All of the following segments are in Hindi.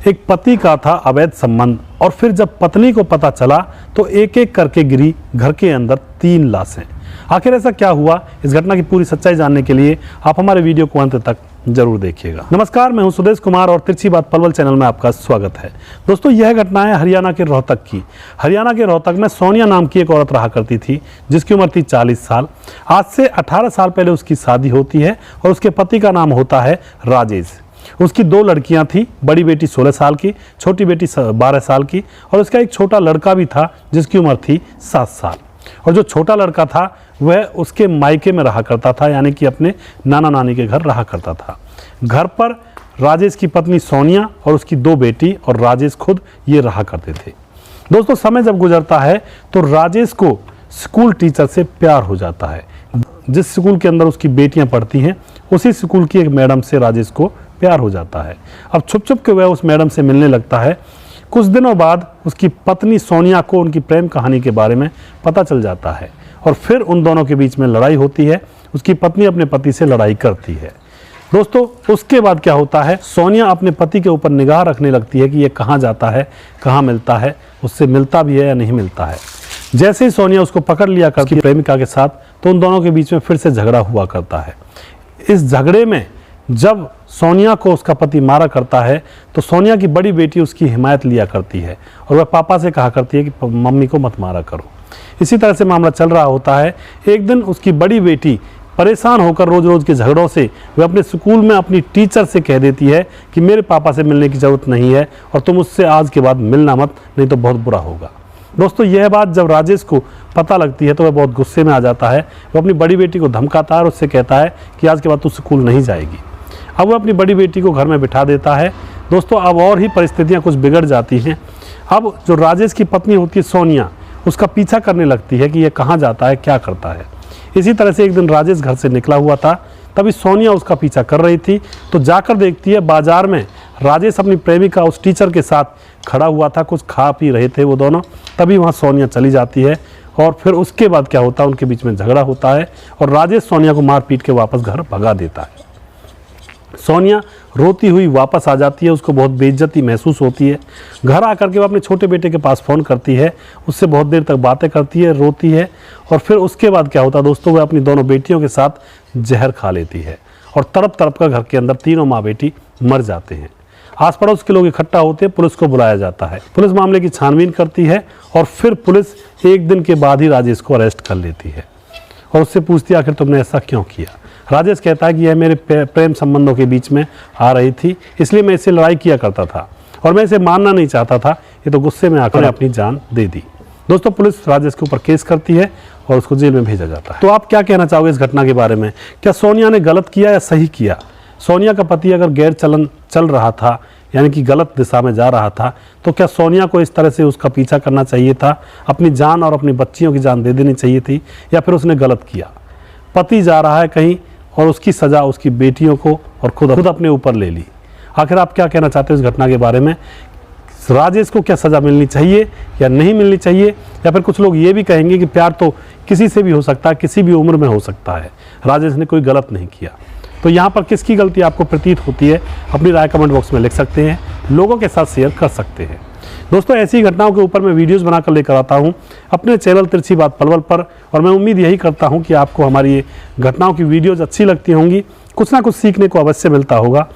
एक पति का था अवैध संबंध और फिर जब पत्नी को पता चला तो एक एक करके गिरी घर के अंदर 3 लाशें। आखिर ऐसा क्या हुआ, इस घटना की पूरी सच्चाई जानने के लिए आप हमारे वीडियो को अंत तक जरूर देखिएगा। नमस्कार, मैं हूं सुदेश कुमार और तिरछी बात पलवल चैनल में आपका स्वागत है। दोस्तों, यह घटना है हरियाणा के रोहतक की। हरियाणा के रोहतक में सोनिया नाम की एक औरत रहा करती थी जिसकी उम्र थी 40 साल। आज से 18 साल पहले उसकी शादी होती है और उसके पति का नाम होता है राजेश। उसकी 2 लड़कियां थी, बड़ी बेटी 16 साल की, छोटी बेटी 12 साल की और उसका एक छोटा लड़का भी था जिसकी उम्र थी 7 साल। और जो छोटा लड़का था वह उसके मायके में रहा करता था, यानी कि अपने नाना नानी के घर रहा करता था। घर पर राजेश की पत्नी सोनिया और उसकी 2 बेटी और राजेश खुद ये रहा करते थे। दोस्तों, समय जब गुजरता है तो राजेश को स्कूल टीचर से प्यार हो जाता है। जिस स्कूल के अंदर उसकी बेटियां पढ़ती हैं उसी स्कूल की एक मैडम से राजेश को प्यार हो जाता है। अब छुप छुप के वह उस मैडम से मिलने लगता है। कुछ दिनों बाद उसकी पत्नी सोनिया को उनकी प्रेम कहानी के बारे में पता चल जाता है और फिर उन दोनों के बीच में लड़ाई होती है। उसकी पत्नी अपने पति से लड़ाई करती है। दोस्तों, उसके बाद क्या होता है, सोनिया अपने पति के ऊपर निगाह रखने लगती है कि ये कहाँ जाता है, कहाँ मिलता है, उससे मिलता भी है या नहीं मिलता है। जैसे ही सोनिया उसको पकड़ लिया करती है प्रेमिका के साथ, तो उन दोनों के बीच में फिर से झगड़ा हुआ करता है। इस झगड़े में जब सोनिया को उसका पति मारा करता है तो सोनिया की बड़ी बेटी उसकी हिमायत लिया करती है और वह पापा से कहा करती है कि मम्मी को मत मारा करो। इसी तरह से मामला चल रहा होता है। एक दिन उसकी बड़ी बेटी परेशान होकर रोज रोज के झगड़ों से वह अपने स्कूल में अपनी टीचर से कह देती है कि मेरे पापा से मिलने की ज़रूरत नहीं है और तुम उससे आज के बाद मिलना मत, नहीं तो बहुत बुरा होगा। दोस्तों, यह बात जब राजेश को पता लगती है तो वह बहुत गुस्से में आ जाता है। वह अपनी बड़ी बेटी को धमकाता है और उससे कहता है कि आज के बाद तू स्कूल नहीं जाएगी। अब वह अपनी बड़ी बेटी को घर में बिठा देता है। दोस्तों, अब और ही परिस्थितियां कुछ बिगड़ जाती हैं। अब जो राजेश की पत्नी होती है सोनिया, उसका पीछा करने लगती है कि यह कहाँ जाता है, क्या करता है। इसी तरह से एक दिन राजेश घर से निकला हुआ था, तभी सोनिया उसका पीछा कर रही थी। तो जाकर देखती है बाजार में राजेश अपनी प्रेमिका उस टीचर के साथ खड़ा हुआ था, कुछ खा पी रहे थे वो दोनों। तभी वहाँ सोनिया चली जाती है और फिर उसके बाद क्या होता है, उनके बीच में झगड़ा होता है और राजेश सोनिया को मार पीट के वापस घर भगा देता है। सोनिया रोती हुई वापस आ जाती है, उसको बहुत बेइज्जती महसूस होती है। घर आकर के वो अपने छोटे बेटे के पास फ़ोन करती है, उससे बहुत देर तक बातें करती है, रोती है और फिर उसके बाद क्या होता है दोस्तों, वह अपनी दोनों बेटियों के साथ जहर खा लेती है और तड़प तड़प कर घर के अंदर तीनों माँ बेटी मर जाते हैं। आस पड़ोस के लोग इकट्ठा होते हैं, पुलिस को बुलाया जाता है। पुलिस मामले की छानबीन करती है और फिर पुलिस एक दिन के बाद ही राजेश को अरेस्ट कर लेती है और उससे पूछती है आखिर तुमने ऐसा क्यों किया। राजेश कहता है कि यह मेरे प्रेम संबंधों के बीच में आ रही थी, इसलिए मैं इससे लड़ाई किया करता था और मैं इसे मानना नहीं चाहता था। ये तो गुस्से में आकर अपनी जान दे दी। दोस्तों, पुलिस राजेश के ऊपर केस करती है और उसको जेल में भेजा जाता है। तो आप क्या कहना चाहोगे इस घटना के बारे में? क्या सोनिया ने गलत किया या सही किया? सोनिया का पति अगर गैर चलन चल रहा था, यानी कि गलत दिशा में जा रहा था, तो क्या सोनिया को इस तरह से उसका पीछा करना चाहिए था, अपनी जान और अपनी बच्चियों की जान दे देनी चाहिए थी, या फिर उसने गलत किया? पति जा रहा है कहीं और उसकी सज़ा उसकी बेटियों को और खुद अपने ऊपर ले ली। आखिर आप क्या कहना चाहते हो इस घटना के बारे में? राजेश को क्या सज़ा मिलनी चाहिए या नहीं मिलनी चाहिए? या फिर कुछ लोग ये भी कहेंगे कि प्यार तो किसी से भी हो सकता है, किसी भी उम्र में हो सकता है, राजेश ने कोई गलत नहीं किया। तो यहाँ पर किसकी गलती आपको प्रतीत होती है, अपनी राय कमेंट बॉक्स में लिख सकते हैं, लोगों के साथ शेयर कर सकते हैं। दोस्तों, ऐसी घटनाओं के ऊपर मैं वीडियोस बनाकर लेकर आता हूं अपने चैनल तिरछी बात पलवल पर और मैं उम्मीद यही करता हूं कि आपको हमारी ये घटनाओं की वीडियोस अच्छी लगती होंगी, कुछ ना कुछ सीखने को अवश्य मिलता होगा।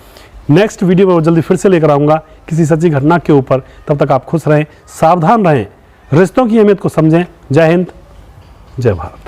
नेक्स्ट वीडियो में जल्दी फिर से लेकर आऊँगा किसी सच्ची घटना के ऊपर। तब तक आप खुश रहें, सावधान रहें, रिश्तों की अहमियत को समझें। जय हिंद, जय भारत।